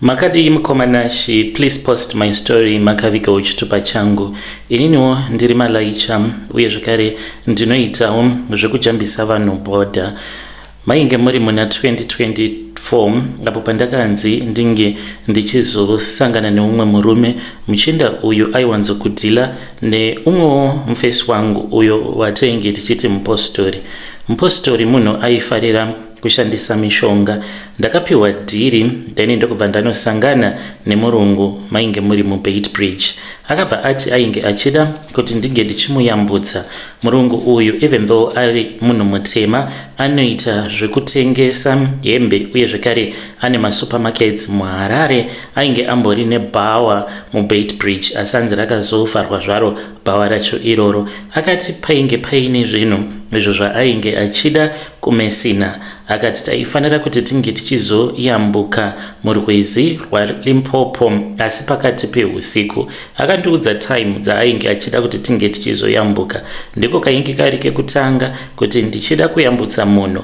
Makadi mkomanashi, please post my story makavika uchitupa changu. Ininiwo ndiri malaicha uye zvakare ndinoitawo zvekujambisa vanhu bhodha. Mainge muri muna 2024 apo pandakanzi ndinge ndichizosangana neumwe murume muchinda uyu aiwanzokudhila neumwewo mufesi wangu uyo watainge tichiti mupostori munhu aifarira kushandisa mishonga. Ndakapiwa dhiri then ndokubva ndanosangana nemurungu mainge muri muBaitbridge. Akabva ati ainge achida kuti ndinge ndichimuyambutsa. Murungu uyu even though ari munhu mutema anoita zvekutengesa hembe uye zvekare ane masupermarkets muHarare. Ainge ambori nebhawa muBaitbridge asanzi rakazofarwa zvaro bhawa racho iroro. Akati painge paine zvinhu izvo zvaainge achida kumesina. Akati taifanira kuti tinge tichizoyambuka murwizi rwaLimpopo asi pakati peusiku. Akandiudza time dzaainge achida kuti tinge tichizoyambuka. Ndiko kainge kari kekutanga kuti ndichida kuyambutsa munhu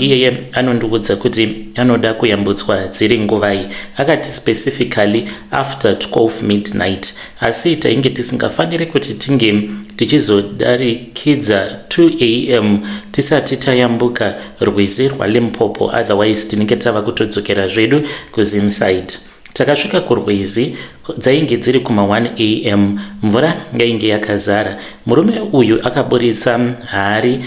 iyeye anondiudza kuti anoda kuyambutswa dziri nguvai. Akati specifically after 12 midnight. Asi tainge tisingafanire kuti tinge tichizodarikidza 2 am tisati tayambuka rwizi rwaLimpopo, otherwise tinenge tava kutodzokera zvedu kuZimside. Takasvika kurwizi dzainge dziri kuma 1 am. Mvura yainge yakazara. Murume uyu akaburitsa hari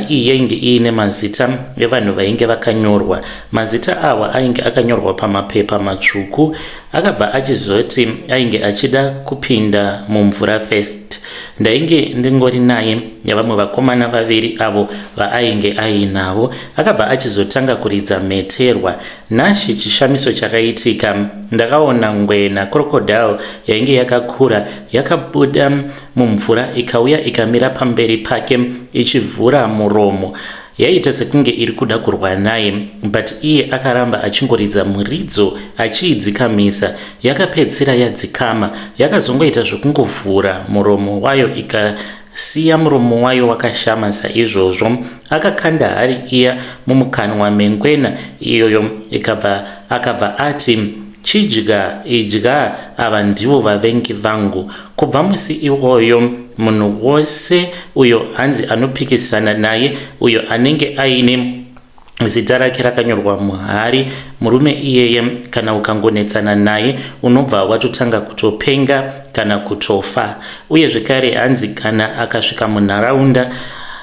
iyi yainge iine mazita evanhu vainge vakanyorwa. Mazita awa ainge akanyorwa pamapepa matsvuku. Akabva achizoti ainge achida kupinda mumvura first. Ndainge ndingori naye nevamwe vakomana vaviri avo vaainge ainavo. Akabva achizotanga kuridza meterwa. Nashi chishamiso chakaitika. Ndakaona ngwena crocodile yainge yakakura yakabuda mumvura ikauya ikamira pamberi pake ichivhura muromo. Yaita sekunge iri kuda kurwa naye, but iye akaramba achingoridza muridzo achiidzikamisa. Yakapedzisira yadzikama, yakazongoita zvekungovhura muromo wayo ikasiya muromo wayo wakashama saizvozvo. Akakanda hari iya mumukanwa mengwena iyoyo akabva ati, idya, ava ndivo vavengi vangu. Kubva musi iwoyo munhu wose uyo hanzi anopikisana naye, uyo anenge aine zita rake rakanyorwa muhari, murume iyeye kana ukangonetsana naye unobva watotanga kutopenga kana kutofa. Uye zvekare hanzi kana akasvika munharaunda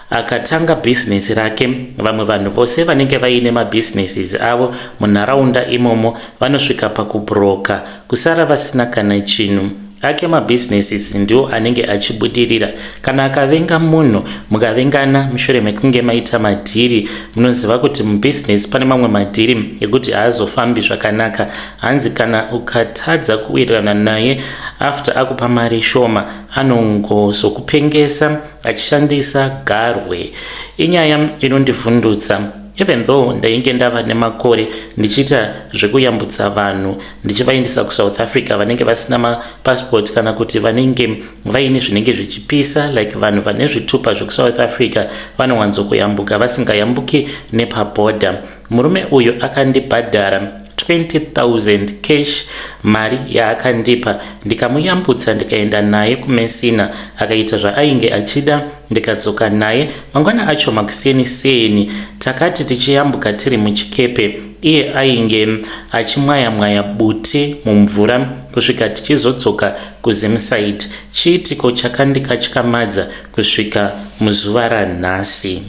akatanga business rake, vamwe vanhu vose vanenge vaine mabusinesses avo munharaunda imomo vanosvika pakubroka kusara vasina kana chinhu. Ake mabusinesses ndio anenge achibudirira. Kana akavenga munhu mukavengana mushure mekunge maita madhiri, munoziva kuti mubusiness pane mamwe madhiri ekuti haazofambi zvakanaka. Hanzi kana ukatadza kuwirirana naye after akupa mari shoma anongozokupengesa achishandisa garwe. Inyaya inondivhundutsa. Even though ndainge ndava nemakore ndichita zvekuyambutsa vanhu ndichivaendesa kuSouth Africa vanenge vasina mapassport kana kuti vanenge vaine zvinenge zvichipisa, like vanhu vane zvitupa zvekuSouth Africa vanowanzokuyambuka vasingayambuki nepabhodha. Murume uyu akandibhadhara 20,000 cash, mari yaakandipa. Ndikamuyambutsa ndikaenda naye kumesina. Akaita zvaainge achida, ndikadzoka naye. Mangwana acho makuseni takati tichiyambuka tiri muchikepe. Iye ainge achimwaya bute mumvura kusvika tichizodzoka kuZimside. Chiitiko chakandikatyamadza kusvika muzuva ranhasi.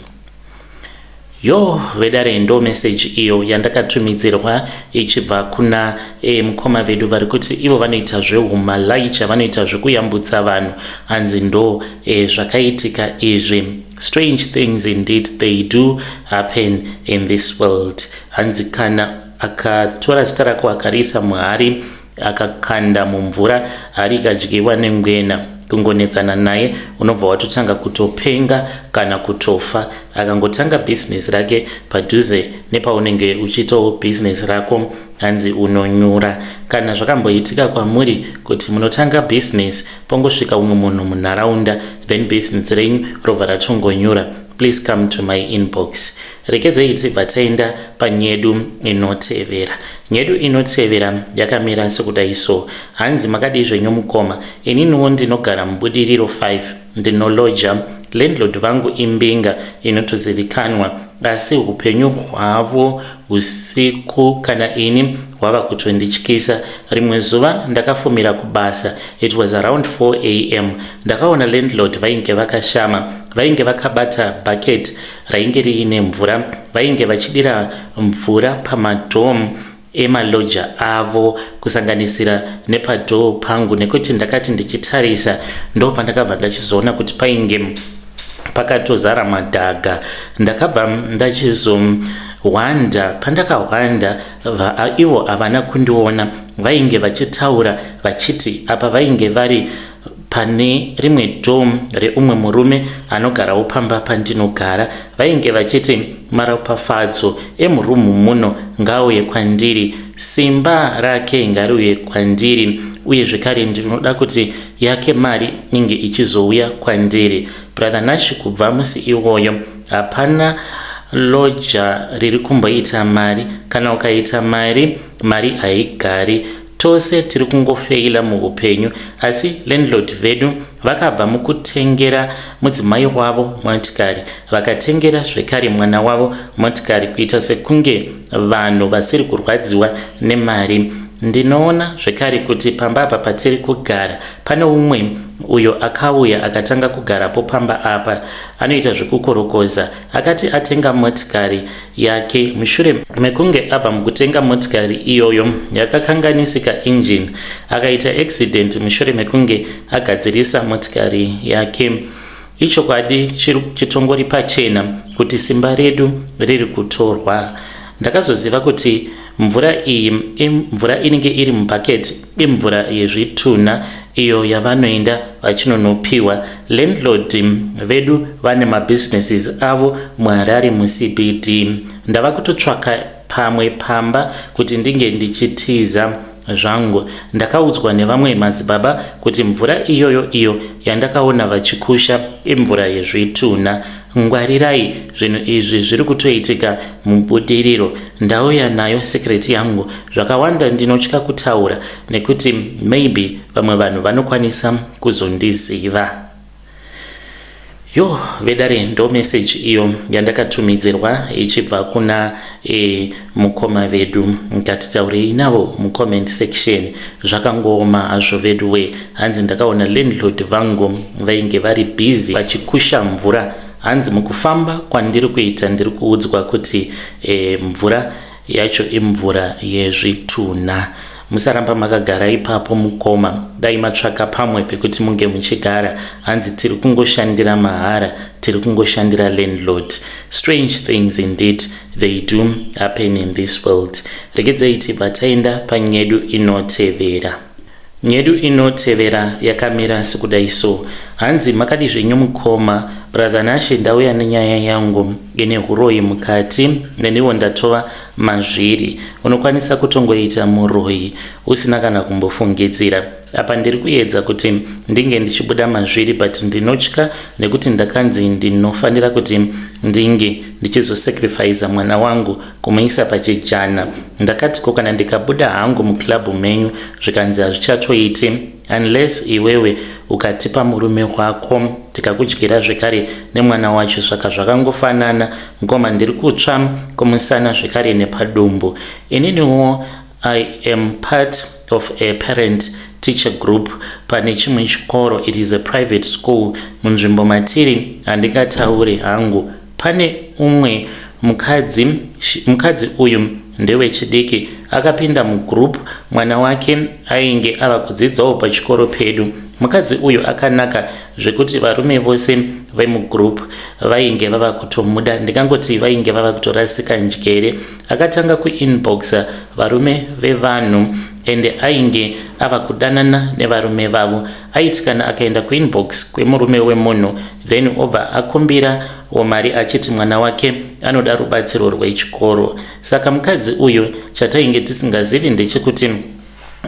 Vedare ndo message iyo yandakatumidzirwa ichibva kuna mukoma vedu vari kuti ivo vanoita zvehumalayicha, vanoita zvekuyambutsa vanhu. Hanzi ndo zvakaitika izvi. Strange things indeed they do happen in this world. Hanzi kana akatora zita rako akarisa muhari akakanda mumvura, hari ikadyiwa nengwena, kungonetsana naye unobva watotanga kutopenga kana kutofa. Akangotanga business rake padhuze nepaunenge uchitawo business rako, hanzi unonyura. Kana zvakamboitika kwamuri kuti munotanga business pongosvika umwe munhu munharaunda then business renyu robva ratongonyura, please come to my inbox. Rekedzei tibva taenda panyedu inotevera. Nyedu inotevera yakamira sekudai so. Hanzi makadi zvenyomukoma. Ininiwo ndinogara mubudiriro 5. Ndinoloja. Landlord vangu imbinga inotozivikanwa. Asi upenyu hwavo usiku kana ini hwava kutondityisa. Rimwe zuva ndakafumira kubasa. It was around 4 am. Ndakaona landlord vainge vakashama. Vainge vakabata bucket rainge riine mvura. Vainge vachidira mvura pamadhoo emaloja avo kusanganisira nepadhoo pangu, nekuti ndakati ndichitarisa ndo pandakabva ndachizoona kuti painge pakatozara madhaga. Ndakabva ndachizowanda. Pandakawanda ivo havana kundiona. Vainge vachitaura vachiti apa vainge vari pane rimwe dhoo reumwe murume anogarawo pamba pandinogara. Vainge vachiti maropafadzo emurumu muno ngauye kwandiri, simba rake ngariuye kwandiri, uye zvekare ndinoda kuti yake mari inge ichizouya kwandiri. Brother Nashi, kubva musi iwoyo hapana loja riri kumboita mari. Kana ukaita mari, mari haigari. Tose tiri kungofeila muupenyu. Asi landlord vedu vakabva mukutengera mudzimai wavo motikari, vakatengera zvekare mwana wavo motikari, kuita sekunge vanhu vasiri kurwadziwa nemari. Ndinoona zvekare kuti pamba apa patiri kugara pane umwe uyo akauya akatanga kugarapo pamba apa. Anoita zvekukorokoza. Akati atenga motikari yake, mushure mekunge abva mukutenga motikari iyoyo yakakanganisika engine, akaita accident mushure mekunge agadzirisa motikari yake. Ichokwadi chitongori pachena kuti simba redu riri kutorwa. Ndakazoziva kuti mvura iyi imvura inenge iri mubhaketi, imvura yezvitunha iyo yavanoenda vachinonopiwa. Landlord vedu vane mabusinesses avo muHarare muCBD. Ndava kutotsvaka pamwe pamba kuti ndinge ndichitiza zvangu. Ndakaudzwa nevamwe madzibaba kuti mvura iyoyo iyo yandakaona vachikusha imvura yezvitunha. Ngwarirai, zvinhu izvi zviri kutoitika mubudiriro. Ndauya nayo secret yangu. Zvakawanda ndinotya kutaura nekuti maybe vamwe vanhu vanokwanisa kuzondiziva. Yo vedare, ndo message iyo yandakatumidzirwa ichibva kuna mukoma vedu. Ngatitaurei navo mucomment section. Zvakangoma hazvo vedu we. Hanzi ndakaona landlord vangu vainge vari busy vachikusha mvura. Hanzi mukufamba kwandiri kuita ndiri kuudzwa kuti mvura yacho imvura yezvitunha. Musaramba makagara ipapo mukoma. Dai matsvaka pamwe pekuti munge muchigara. Hanzi tiri kungoshandira mahara, tiri kungoshandira landlord. Strange things indeed they do happen in this world. Rekedzei tibva taenda panyedu inotevera. Nyedu inotevera yakamira sekudai so. Hanzi makadi zvenyomukoma. Brother Nashi, ndauya nenyaya yangu ine huroyi mukati, neniwo ndatova mazviri. Unokwanisa kutongoita muroyi usina kana kumbofungidzira. Apa ndiri kuedza kuti ndinge ndichibuda mazviri, but ndinotya nekuti ndakanzi ndinofanira kuti ndinge ndichizosacrifice mwana wangu kumuisa pachijana. Ndakati ko kana ndikabuda hangu muclub menyu zvikanzi hazvichatoiti unless iwewe ukatipa murume wako tikakudyira zvekare nemwana wacho. Zvaka zvakangofanana. Ngoma ndiri kutsva kumusana zvekare nepadumbu. Ininiwo I am part of a parent teacher group pane chimwe chikoro. It is a private school. Munzvimbo matiri handingataure hangu. Pane umwe mukadzi uyu ndewe chidiki akapinda mugroup. Mwana wake ainge ava kudzidzawo pachikoro pedu. Mukadzi uyu akanaka zvekuti varume vose vemugroup vainge vava kutomuda. Ndikangoti vainge vava kutorasika njere. Akatanga kuinboxa varume vevanhu ende ainge ava kudanana nevarume vavo. Aiti kana akaenda kuinbox kwemurume wemunhu then obva akumbira mari achiti mwana wake anoda rubatsiro rwechikoro. Saka mukadzi uyu chatainge tisingazivi ndechekuti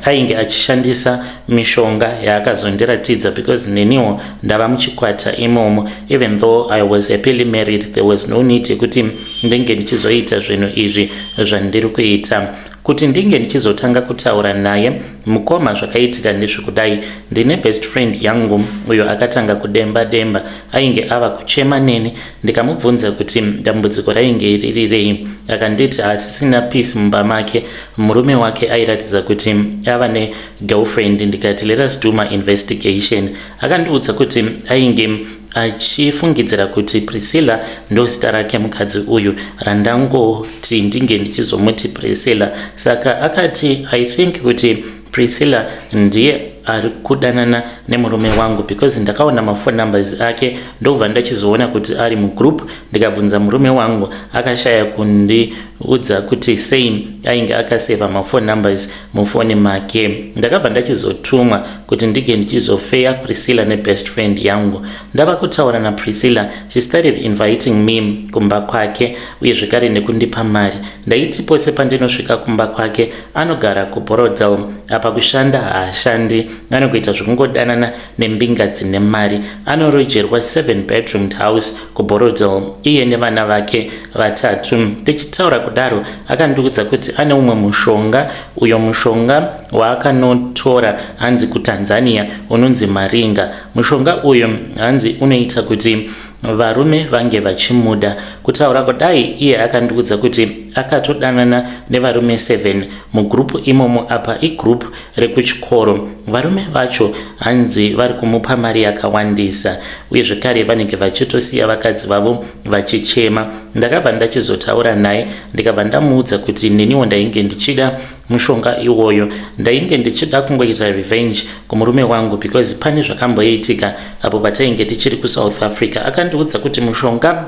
ainge achishandisa mishonga yaakazondiratidza, because neniwo ndava muchikwata imomo. Even though I was happily married, there was no need yekuti ndinge ndichizoita zvinhu izvi zvandiri kuita. Kuti ndinge ndichizotanga kutaura naye mukoma zvakaitika ndezvekudai, ndine best friend yangu uyo akatanga kudemba demba, ainge ava kuchema neni. Ndikamubvunza kuti dambudziko rainge ririrei, akanditi asisina peace mumba make, murume wake airatidza kuti ava negirlfriend. Ndikati let us do my investigation. Akandiudza kuti ainge achifungidzira kuti Priscilla ndo zita rake mukadzi uyu randangoti ndinge ndichizomuti Priscilla. Saka akati I think kuti Priscilla ndiye ari kudanana nemurume wangu, because ndakaona mafone numbers ake ndobva ndachizoona kuti ari mugroup. Ndikabvunza murume wangu akashaya kundiudza kuti sei ainge akaseva mafone numbers mufoni make. Ndakabva ndachizotumwa kuti ndige ndichizofeya Priscilla nebest friend yangu. Ndava kutaura na Priscilla, she started inviting me kumba kwake uye zvekare nekundipa mari. Ndaiti pose pandinosvika kumba kwake anogara kuBorodal, apa kushanda haashandi, anokuita zvekungodanana nembinga dzine mari. Anorojerwa 7 bedroomed house kuBorodal iye nevana vake vatatu. Tichitaura kudaro akandiudza kuti ane umwe mushonga, uyo mushonga waakanotora hanzi kuTanzania unonzi Maringa. Mushonga uyo hanzi unoita kuti varume vange vachimuda. Kutaura kudai iye akandiudza kuti akatodanana nevarume 7 mugrupu imomo. Apa igrupu rekuchikoro, varume vacho hanzi vari kumupa mari yakawandisa uye zvekare vanenge vachitosiya vakadzi vavo vachichema. Ndakabva ndachizotaura naye, ndikabva ndamuudza kuti neniwo ndainge ndichida mushonga iwoyo, ndainge ndichida kungoita revenge kumurume wangu, because pane zvakamboitika apo patainge tichiri kuSouth Africa. Akandiudza kuti mushonga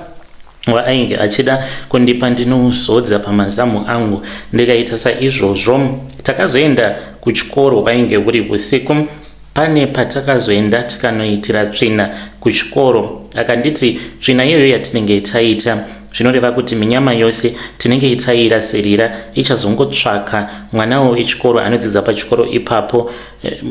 waainge achida kundipa ndinozodza pamazamu angu. Ndikaita saizvozvo takazoenda kuchikoro, wainge uri usiku. Pane patakazoenda tikanoitira tsvina kuchikoro. Akanditi tsvina iyoyo yatinenge taita zvinoreva kuti minyama yose tinenge itairasirira ichazongotsvaka mwanawo wechikoro anodzidza pachikoro ipapo.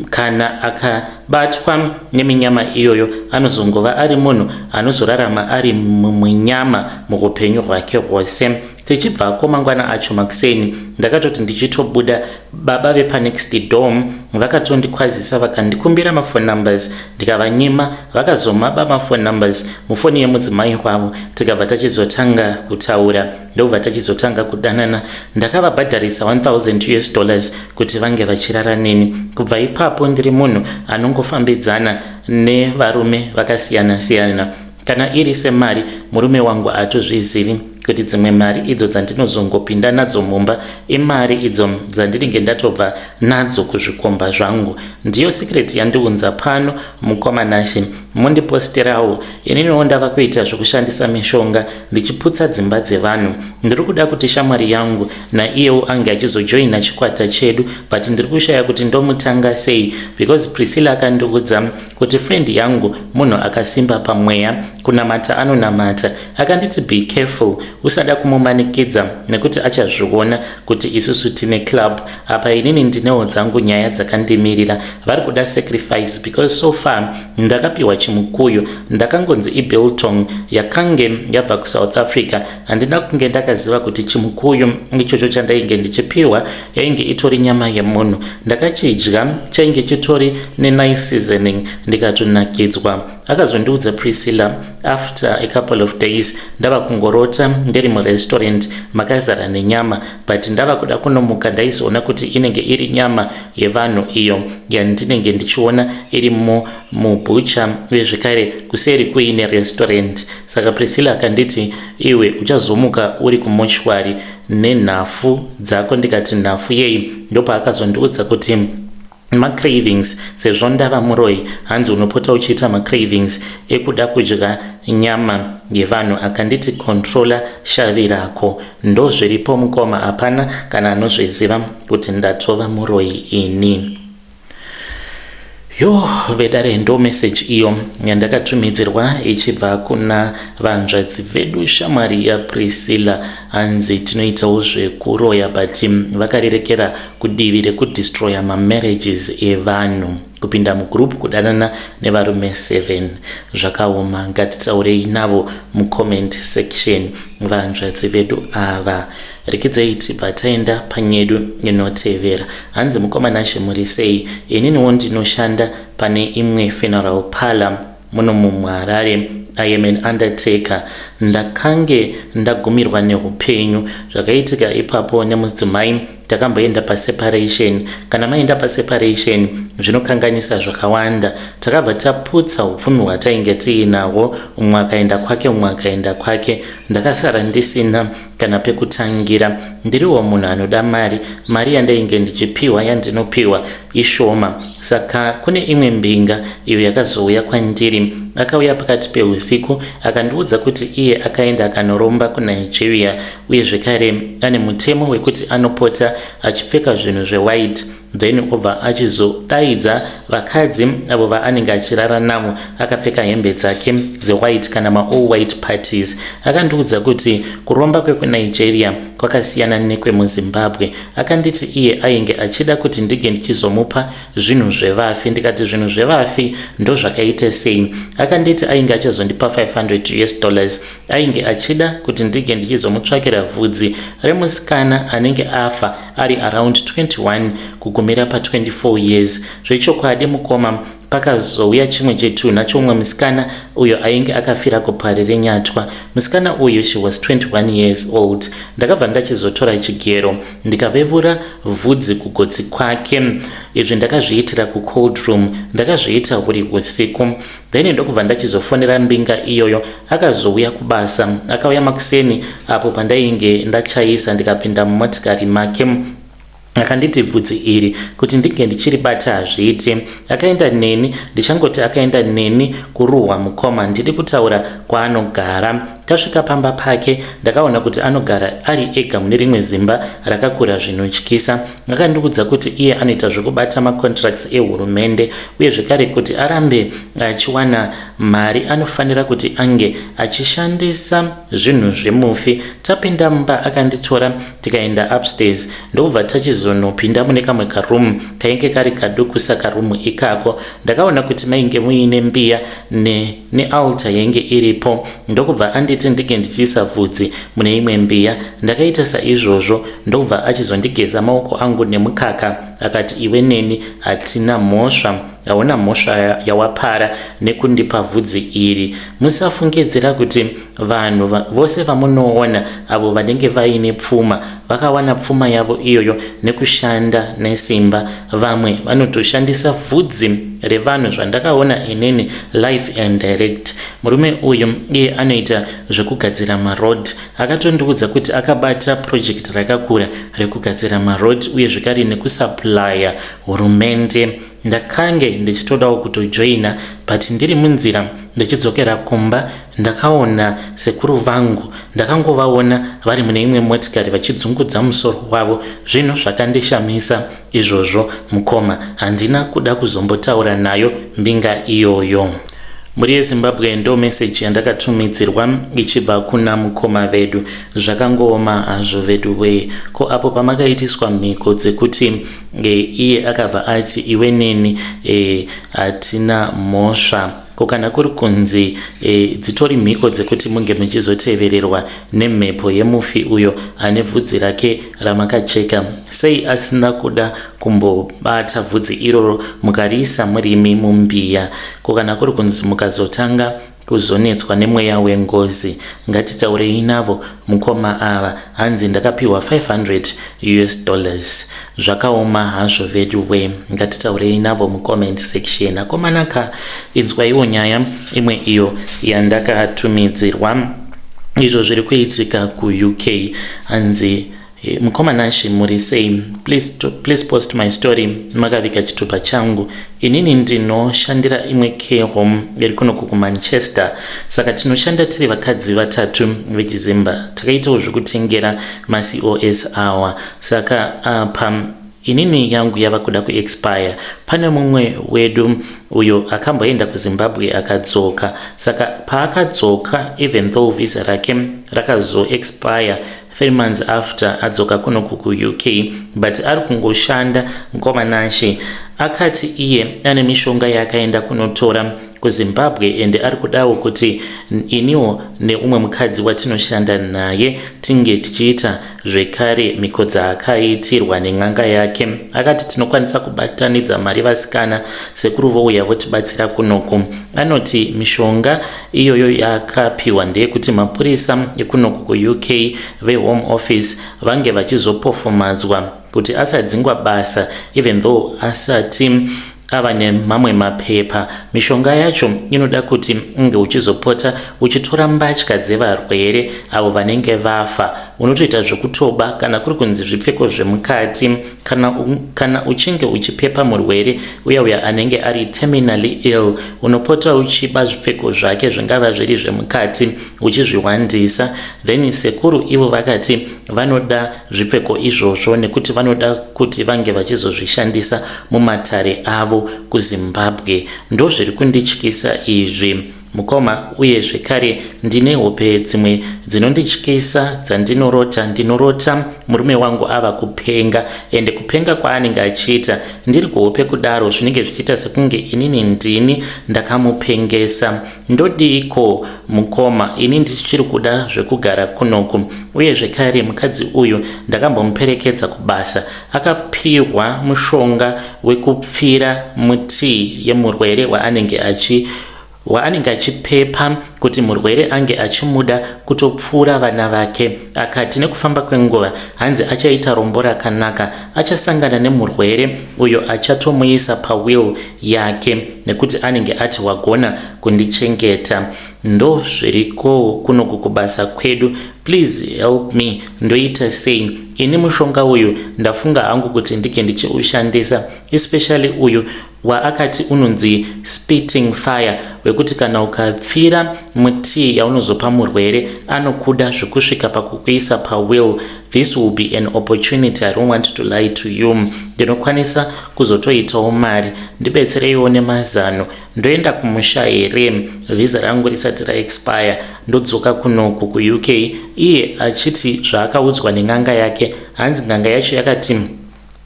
Kana akabatwa neminyama iyoyo anozongova ari munhu anozorarama ari munyama muupenyu hwake hwose. Tichibvako mangwana acho makuseni ndakatoti ndichitobuda, baba vepanext dorm vakatondikwazisa vakandikumbira mafone numbers, ndikavanyima vakazomaba mafone numbers mufoni yemudzimai wavo. Tikabva tachizotanga kutaura, ndobva tachizotanga kudanana. Ndakavabhadharisa $1,000 kuti vange vachirara neni. Kubva ipapo ndiri munhu anongofambidzana nevarume vakasiyana siyana. Kana iri semari, murume wangu atozvizivi kuti dzimwe mari idzo dzandinozongopinda nadzo mumba imari idzo dzandinenge ndatobva nadzo kuzvikomba zvangu. Ndiyo secret yandiunza pano mukomanashi. Mundiposterawo ininiwo ndava kuita zvokushandisa mishonga ndichiputsa dzimba dzevanhu. Ndiri kuda kuti shamwari yangu naiyewo ange achizojoina chikwata chedu, but ndiri kushaya kuti ndomutanga sei, because Priscilla akandiudza kuti friend yangu munhu akasimba pamweya, kunamata anonamata. Akanditi be careful, usada kumumanikidza nekuti achazviona kuti isusu tine club. Apa inini ndinewo dzangu nyaya dzakandimirira. Vari kuda sacrifice, because so far ndakapiwa chimukuyu, ndakangonzi ibiltong yakange yabva kuSouth Africa. Handina kunge ndakaziva kuti chimukuyu ichocho chandainge ndichipiwa yainge itori nyama yemunhu. Ndakachidya, chainge chitori nice seasoning, ndikatonakidzwa. Akazondiudza Priscilla, after a couple of days ndava kungorota ndiri murestaurant makazara nenyama, but ndava kuda kunomuka ndaizoona kuti inenge iri nyama yevanhu iyo yandinenge ndichiona iri mubucha uye zvekare kuseri kuine restaurant. Saka Priscilla akanditi iwe uchazomuka uri kumochwari nenhafu dzako. Ndikati nhafu yei? Ndopa akazondiudza kuti macravings, sezvo ndava muroi hanzi unopota uchiita macravings ekuda kudya nyama yevanhu. Akanditi controla shavi rako. Ndo zviripo mukoma, hapana kana anozviziva kuti ndatova muroi ini. Yo vedare ndo message iyo yandakatumidzirwa ichibva kuna vanzvadzi vedu shamwari yaPriscilla anzi tinoitawo zvekuroya but vakarirekera kudivi rekudestroya mamarriages evanhu kupinda mugroup kudanana nevarume 7 zvakaoma. Ngatitaurei navo mucomment section vanzvadzi vedu ava. Rekidzei tibva taenda panyedu inotevera. Hanzi mukomana muri sei? Ininiwo ndinoshanda pane imwe funeral parlor muno muHarare. I am an Undertaker. Ndakange ndagumirwa neupenyu. Zvakaitika ipapo nemudzimai takamboenda paseparation. Kana maenda paseparation zvinokanganisa zvakawanda. Takabva taputsa upfumi hwatainge tiinahwo, umwe akaenda kwake umwe akaenda kwake. Ndakasara ndisina kana pekutangira. Ndiriwo munhu anoda mari yandainge ndichipiwa yandinopiwa ishoma. Saka kune imwe mbinga iyo yakazouya kwandiri. Akauya pakati peusiku akandiudza kuti iye akaenda akanoromba kuNigeria uye zvekare ane mutemo wekuti anopota achipfeka zvinhu zvewhite then obva achizodaidza vakadzi avo vaanenge achirara navo akapfeka hembe dzake dzewhite kana all white parties. Akandiudza kuti kuromba kwekuNigeria kwakasiyana nekwemuZimbabwe. Akanditi iye ainge achida kuti ndige ndichizomupa zvinhu zvevafi. Ndikati zvinhu zvevafi ndo zvakaita sei? Akanditi ainge achizondipa $500. Ainge achida kuti ndige ndichizomutsvakira vhudzi remusikana anenge afa ari around 21 kugumira pa24 years. Zvechokwadi mukoma pakazouya chimwe chetunha chomwe musikana uyo ainge akafira kupari renyatwa. Musikana uyu she was 21 years old. Ndakabva ndachizotora chigero ndikavevura vhudzi kugotsi kwake. Izvi ndakazviitira kucold room, ndakazviita uri usiku. Then ndokubva ndachizofonera mbinga iyoyo. Akazouya kubasa, akauya makuseni apo pandainge ndachaisa ndikapinda mumotikari make. Akanditi vhudzi iri kuti ndige ndichiribata hazviiti. Akaenda neni, ndichangoti akaenda neni kuruhwa mukoma ndiri kutaura kwaanogara. Tasvika pamba pake ndakaona kuti anogara ari ega mune rimwe zimba rakakura zvinotyisa. Akandiudza kuti iye anoita zvekubata macontracts ehurumende uye zvekare kuti arambe achiwana mari anofanira kuti ange achishandisa zvinhu zvemufi. Tapinda mumba akanditora tikaenda upstairs ndokubva tachizonopinda mune kamwe karumu kainge kari kaduku sakarumu ikako. Ndakaona kuti mainge muine mbiya nealtar yainge iripo. Ndokubva anditi ndige ndichiisa vhudzi mune imwe mbiya. Ndakaita saizvozvo ndokubva achizondigeza maoko angu nemukaka. Akati iwe neni hatina mhosva, hauna mhosva yawapara nekundipa vhudzi iri. Musafungidzira kuti vanhu vose vamunoona avo vanenge vaine pfuma vakawana pfuma yavo iyoyo nekushanda nesimba. Vamwe vanotoshandisa vhudzi revanhu zvandakaona ineni live and direct. Murume uyu iye anoita zvekugadzira maroad. Akatondiudza kuti akabata project rakakura rekugadzira maroad uye zvekare nekusuplya hurumende. Ndakange ndichitodawo kutojoina but ndiri munzira ndichidzokera kumba ndakaona sekuru vangu. Ndakangovaona vari mune imwe motikari vachidzungudza musoro wavo. Zvinhu zvakandishamisa izvozvo mukoma. Handina kuda kuzombotaura nayo mbinga iyoyo. Muri yeZimbabwe ndo message yandakatumidzirwa ichibva kuna mukoma vedu. Zvakangooma hazvo vedu we. Ko apo pamakaitiswa mhiko dzekuti iye akabva ati iwe neni hatina mhosva. Ko kana kuri kunzi dzitori mhiko dzekuti munge muchizotevererwa nemhepo yemufi uyo ane vhudzi rake ramakacheka, sei asina kuda kumbobata vhudzi iroro mukariisa murimi mumbiya? Ko kana kuri kunzi mukazotanga kuzonetswa nemweya wengozi, ngatitaurei navo mukoma ava. Hanzi ndakapiwa $500. Zvakaoma hazvo vedu we. Ngatitaurei navo mucomment section. Akomanaka inzwaiwo nyaya imwe iyo yandakatumidzirwa. Izvo zviri kuitika kuUK. Hanzi mukomana muri sei? Please post my story. Makavika chitupa changu. Inini ndinoshandira imwe care home iri kuno kuManchester. Saka tinoshanda tiri vakadzi vatatu vechizimba. Takaitawo zvekutengera maCOS awa. Saka apa inini yangu yava kuda kuexpire. Pane mumwe wedu uyo akamboenda kuZimbabwe akadzoka, saka paakadzoka even though visa rake rakazo expire 3 months after adzoka kunoku ku-UK, but ari kungoshanda Nkomanashe akati iye ane mishonga yakaenda kunotora kuZimbabwe ende ari kudawo kuti iniwo neumwe mukadzi watinoshanda naye tinge tichiita zvekare miko dzaakaitirwa nen'anga yake. Akati tinokwanisa kubatanidza mari vasikana sekuru vouya votibatsira kunoku. Anoti mishonga iyoyo yakapiwa ndeyekuti mapurisa ekunoku ku-UK veHome Office vange vachizopofomadzwa kuti asadzingwa basa even though asati ava nemamwe mapepa. Mishonga yacho inoda kuti unge uchizopota uchitora mbatya dzevarwere avo vanenge vafa, unotoita zvekutoba kana kuri kunzi zvipfeko zvemukati kana uchinge uchipepa murwere uya anenge ari terminally ill, unopota uchiba zvipfeko zvake zvingava zviri zvemukati uchizviwandisa. Then sekuru ivo vakati vanoda zvipfeko izvozvo nekuti vanoda kuti vange vachizozvishandisa mumatare avo kuZimbabwe. Ndo zviri kundityisa izvi mukoma, uye zvekare ndine hope dzimwe dzinondityisa ndinorota murume wangu ava kupenga, ende kupenga kwaanenge achiita ndiri kuhope kudaro zvinenge zvichiita sekunge inini ndini ndakamupengesa. Ndodiko mukoma, ini ndichiri kuda zvekugara kunoku. Uye zvekare mukadzi uyu ndakambomuperekedza kubasa, akapiwa mushonga wekupfira muti yemurwere waanenge achipepa kuti murwere ange achimuda kutopfuura vana vake. Akati nekufamba kwenguva hanzi achaita rombo rakanaka, achasangana nemurwere uyo achatomuisa pawill yake nekuti anenge ati wagona kundichengeta. Ndo zviriko kunoku kubasa kwedu. Please help me. Ndoita sei? Ini mushonga uyu ndafunga hangu kuti ndike ndichiushandisa, especially uyu waakati unonzi spitting fire, wekuti kana ukapfira muti yaunozopa murwere anokuda zvekusvika pakukuisa pawill. This will be an opportunity. I don't want to lie to you. Ndinokwanisa kuzotoitawo mari, ndibetsereiwo nemazano. Ndoenda kumusha here visa rangu risati raexpire, ndodzoka kunoku ku-UK. Iye achiti zvaakaudzwa nen'anga yake, hanzi n'anga yacho yakati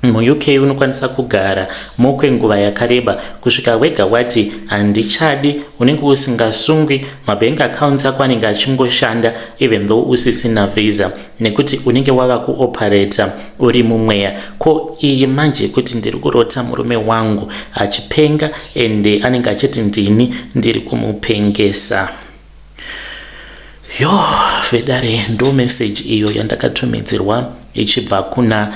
mu-UK unokwanisa kugara mokwenguva yakareba kusvika wega wati handichadi, unenge usingasungwi, mabank accounts ako anenge achingoshanda even though usisina visa, nekuti unenge wava kuoperata uri mumweya. Ko iyi manje kuti ndiri kurota murume wangu achipenga ende anenge achiti ndini ndiri kumupengesa. Yo vedare, ndo message iyo yandakatumidzirwa ichibva kuna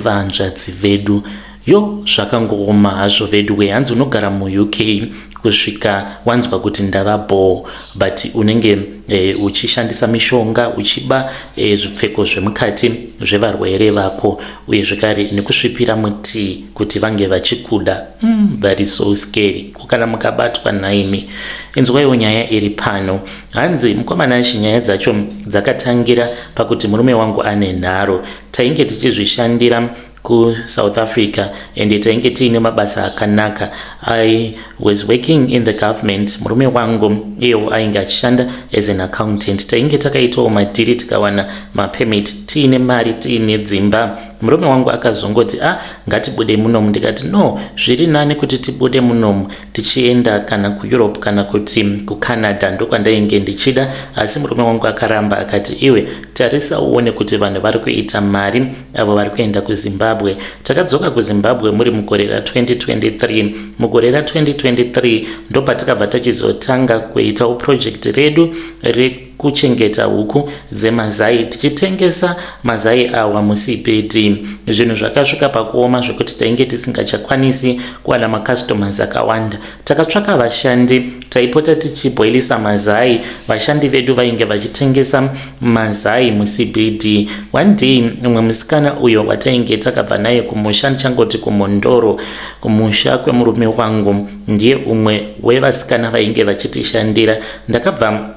vanzvadzi vedu. Yo zvakangoma hazvo vedu we, hanzi unogara mu-UK kusvika wanzwa kuti ndava bore, but unenge uchishandisa mishonga uchiba zvipfeko zvemukati zvevarwere vako, uye zvekare nekusvipira muti kuti vange vachikuda. That is so scary. Kana mukabatwa naimi, inzwaiwo nyaya iri pano. Hanzi Nkomanashe nyaya dzacho dzakatangira pakuti murume wangu ane nharo. Tainge tichizvishandira ku-South Africa ende tainge tiine mabasa akanaka. I was working in the government. Murume wangu iyo ainge achishanda as an accountant. Tainge takaitawo madhiri tikawana mapermit, tiine mari, tiine dzimba. Murume wangu akazongoti ngatibude munomu. Ndikati no, zviri nani kuti tibude munomu tichienda kana kuEurope kana kuti kuCanada, ndokwandainge ndichida. Asi murume wangu akaramba akati iwe tarisa uone kuti vanhu vari kuita mari avo vari kuenda kuZimbabwe. Takadzoka kuZimbabwe muri mugore ra2023. Mugore ra2023 ndopatakabva tachizotanga kuitawo project redu kuchengeta huku dzemazai, tichitengesa mazai awa muCBD. Zvinhu zvakasvika pakuoma zvekuti tainge tisingachakwanisi kuwana macustomers akawanda. Takatsvaka vashandi, taipota tichiboilisa mazai. Vashandi vedu vainge vachitengesa mazai muCBD. One day umwe musikana uyo watainge takabva naye kumusha, ndichangoti kuMondoro, kumusha kwemurume wangu, ndiye umwe wevasikana vainge vachitishandira. Ndakabva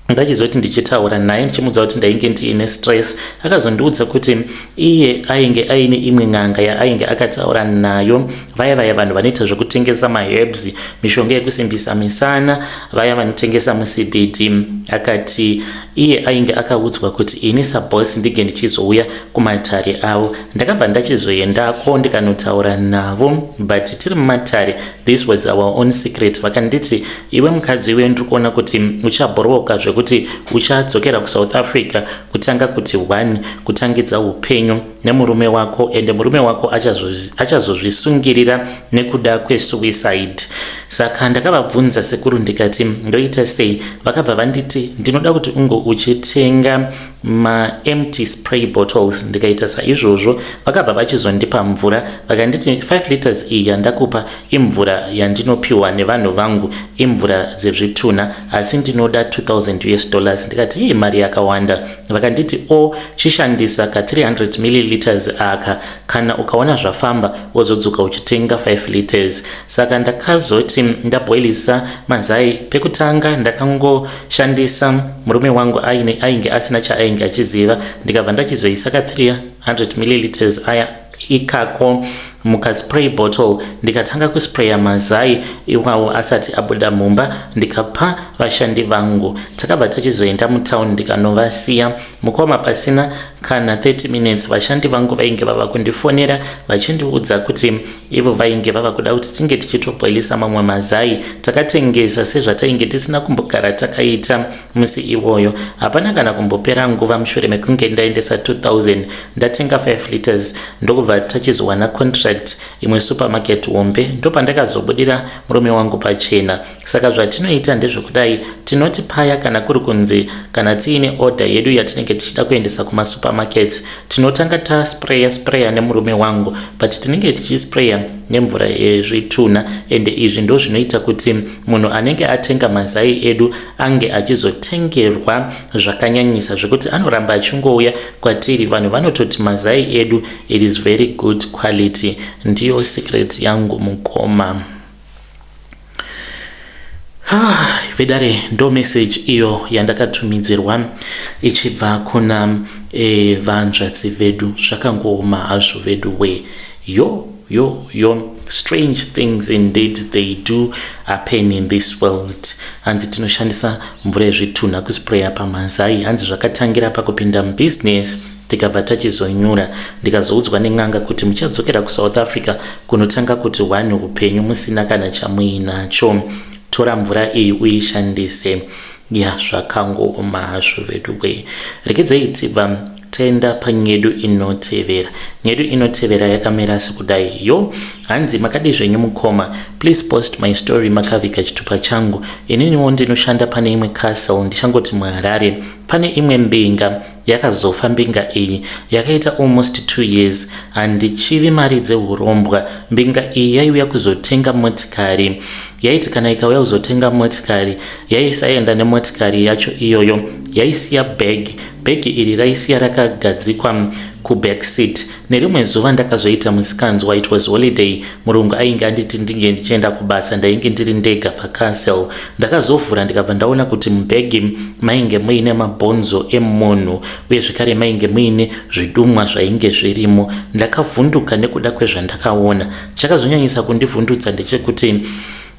ndachizoti ndichitaura naye ndichimudza kuti ndainge ndiine stress. Akazondiudza kuti iye ainge aine imwe ng'anga yaainge akataura nayo, vaya vanhu vanoita zvekutengesa maherbs, mishonga yekusimbisa misana, vaya vanotengesa muCBD. Akati iye ainge akaudzwa kuti ini sabosi ndige ndichizouya kumatare avo. Ndakabva ndachizoendako ndikanotaura navo, but tiri mumatare, this was our own secret. Vakanditi iwe mukadzi uye ndiri kuti uchabhoroka zvekuti uchadzokera kuSouth Africa kutanga kuti 1 kutangidza upenyu nemurume wako, ende murume wako achazozvisungirira nekuda kwesuicide. Saka ndakavabvunza sekuru ndikati ndoita sei. Vakabva vanditi ndinoda kuti ungo uchitenga empty spray bottles. Ndikaita saizvozvo. Vakabva vachizondipa mvura, vakanditi 5 liters iyi yandakupa imvura yandinopiwa nevanhu vangu, imvura dzezvitunha, asi ndinoda $2,000. Ndikati iyi mari yakawanda. Vakanditi chishandisa ka 300 milliliters aka, kana ukaona zvafamba wozodzoka uchitenga 5 liters. Saka ndakazoti ndaboilisa mazai. Pekutanga ndakangoshandisa, murume wangu ainge asina chaainge achiziva, ndikabva ndachizoisa ka 300 milliliters aya ikako muka spray bottle, ndikatanga kuspraya mazai iwawo asati abuda mumba, ndikapa vashandi vangu. Takabva tachizoenda mutown ndikanovasiya. Mukoma pasina kana 30 minutes vashandi vangu vainge vava kundifonera vachindiudza kuti ivo vainge vava kuda kuti tinge tichitoboilisa mamwe mazai takatengesa sezvatainge tisina kumbogara takaita musi iwoyo. Hapana kana kumbopera nguva mushure mekunge ndaendesa 2000 ndatenga 5 liters. Ndokubva tachizowana contract imwe supermarket hombe, ndopandakazobudira murume wangu pachena. Saka zvatinoita ndezvekudai, tinoti paya kana kuri kunzi kana tiine order yedu yatinenge tichida kuendesa kuma supermarkets, tinotanga taspraya nemurume wangu, but tinenge tichispraya nemvura yezvitunha. Ende izvi ndo zvinoita kuti munhu anenge atenga mazai edu ange achizotengerwa zvakanyanyisa, zvekuti anoramba achingouya kwatiri. Vanhu vanototi mazai edu it is very good quality. Ndiyo secret yangu mukoma. Vedare ndo message iyo yandakatumidzirwa ichibva kuna vanzvadzi vedu. Zvakangoma hazvo vedu we. Yo, strange things indeed they do happen in this world. Hanzi tinoshandisa mvura yezvitunha kuspraya pamazai. Hanzi zvakatangira pakupinda mubusiness, tikabva tachizonyura. Ndikazoudzwa neng'anga kuti muchadzokera kuSouth Africa kunotanga kuti 1 upenyu musina kana chamuinacho. Tora mvura iyi uishandise. Zvakangoma hazvo vedu we. Regedzei tibva tenda panyedu inotevera. Nyedu inotevera yakamera sekudai. Hanzi makadi zvenyu mukoma, please post my story makavika chitupa changu. Ininiwo ndinoshanda pane imwe castle ndichangoti muHarare. Pane imwe mbinga yakazofa. Mbinga iyi yakaita almost 2 years handichivi mari dzehurombwa. Mbinga iyi yaiuya kuzotenga motikari. Yaiti kana ikauya kuzotenga motikari yaisaenda nemotikari yacho iyoyo, yaisiya bag iri raisiya rakagadzikwa kuback seat. Nerimwe zuva ndakazoita musikanzwa, it was holiday, murungu ainge anditi ndinge ndichienda kubasa, ndainge ndiri ndega pacastle. Ndakazovhura ndikabva ndaona kuti mubhegi mainge muine mabhonzo emunhu uye zvekare mainge muine zvidumwa zvainge zvirimo. Ndakavhunduka nekuda kwezvandakaona. Chakazonyanyisa kundivhundutsa ndechekuti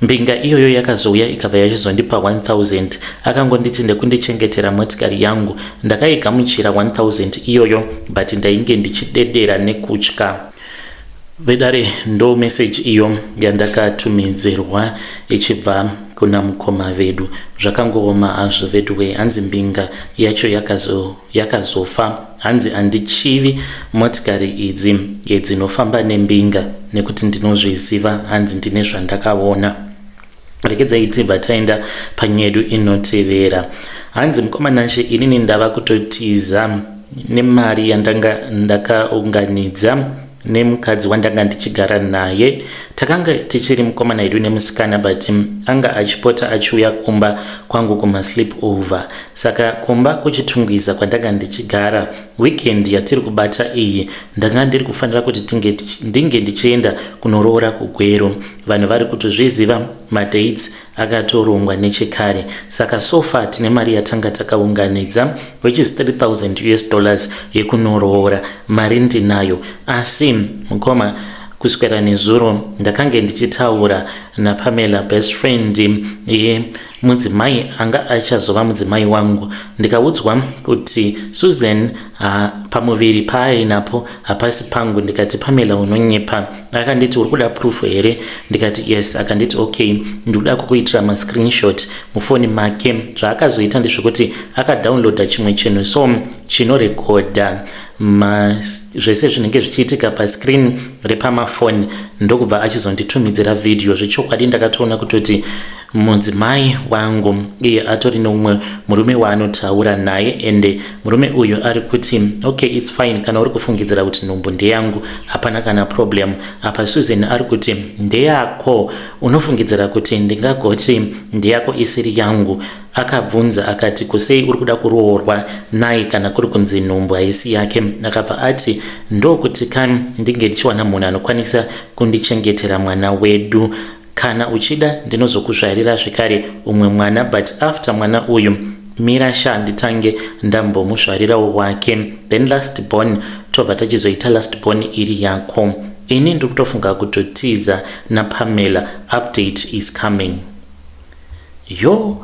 mbinga iyoyo yakazouya ikabva yachizondipa 1000. Akangonditi ndekundichengetera motikari yangu. Ndakaigamuchira 1000 iyoyo, but ndainge ndichidedera nekutya. Vedare ndo message iyo yandakatumidzirwa ichibva kuna mukoma vedu. Zvakangoma hazvo vedu we. Hanzi mbinga yacho yakazofa. Hanzi handichivi motikari idzi yedzinofamba nembinga nekuti ndinozviziva. Hanzi ndine zvandakaona. Regedzai tibva taenda panyedu inotevera. Hanzi mukomanashe inini ndava kutotiza nemari yandakaunganidza nemukadzi wandanga ndichigara naye. Takanga tichiri mukomana edu nemusikana, but anga achipota achiuya kumba kwangu kuma sleep over. Saka kumba kuchitungwiza kwandanga ndichigara weekend yatiri kubata iyi, ndanga ndiri kufanira kuti ndinge ndichienda kunoroora kugwero. Vanhu vari kutozviziva, madates akatorongwa nechekare. Saka so far tine mari yatanga takaunganidza which is $30,000 yekunorora. Mari ndinayo, asi mukoma kuswera nezuro ndakange ndichitaura naPamela, best friend yemudzimai anga achazova mudzimai wangu, ndikaudzwa kuti Susan pamuviri paainapo hapasi pangu. Ndikati Pamela unonyepa. Akanditi uri kuda proof here? Ndikati yes. Akanditi okay, ndikuda kukuitira mascreenshot mufoni make. Zvaakazoita ndezvekuti akadownloada chimwe chinhu so chinorekodha zvese zvinenge zvichiitika pascreen repamafoni ndokubva achizonditumidzira video. Zvechokwadi ndakatoona kutoti mudzimai wangu iye atori nomumwe murume waanotaura naye, ende murume uyu ari kuti okay it's fine, kana uri kufungidzira kuti nhumbu ndeyangu hapana kana problem. Apa Susan ari kuti ndeyako, unofungidzira kuti ndingagoti ndeyako isiri yangu. Akabvunza akati kusei uri kuda kuroorwa naye kana kuri kunzi nhumbu haisi yake? Akabva ati ndokuti kani ndinge ndichiwana munhu anokwanisa kundichengetera mwana wedu, kana uchida ndinozokuzvarira zvekare umwe mwana, but after mwana uyu mirasha nditange ndambomuzvarirawo wake, then last born tobva tachizoita last born iri yako. Ini ndiri kutofunga kutotiza naPamela, update is coming. Yo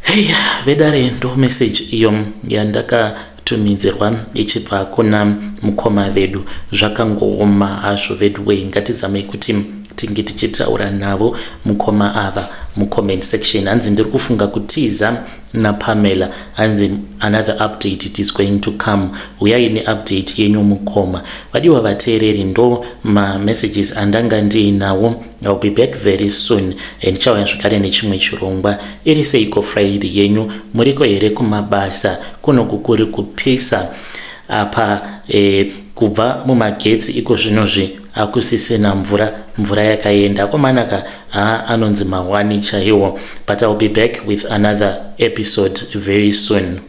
hey vedare, ndo message iyo yandakatumidzirwa ichibva kuna mukoma vedu. Zvakangoma hazvo vedway, ngatizamei kuti tinge tichitaura navo mukoma ava mucomment section. Hanzi ndiri kufunga kutiza naPamela, hanzi another update it is going to come. Uyai neupdate yenyu mukoma. Vadiwa vateereri, ndo messages andanga ndiinawo. I'll be back very soon. Ndichauya zvakare nechimwe chirongwa. Iri seiko Friday yenyu? Muriko here kumabasa? Kuno kukuri kupisa apa kubva mumagetsi iko zvinozvi akusisina mvura yakaenda kwamanaka anonzi mawani chaiwo. But I'll be back with another episode very soon.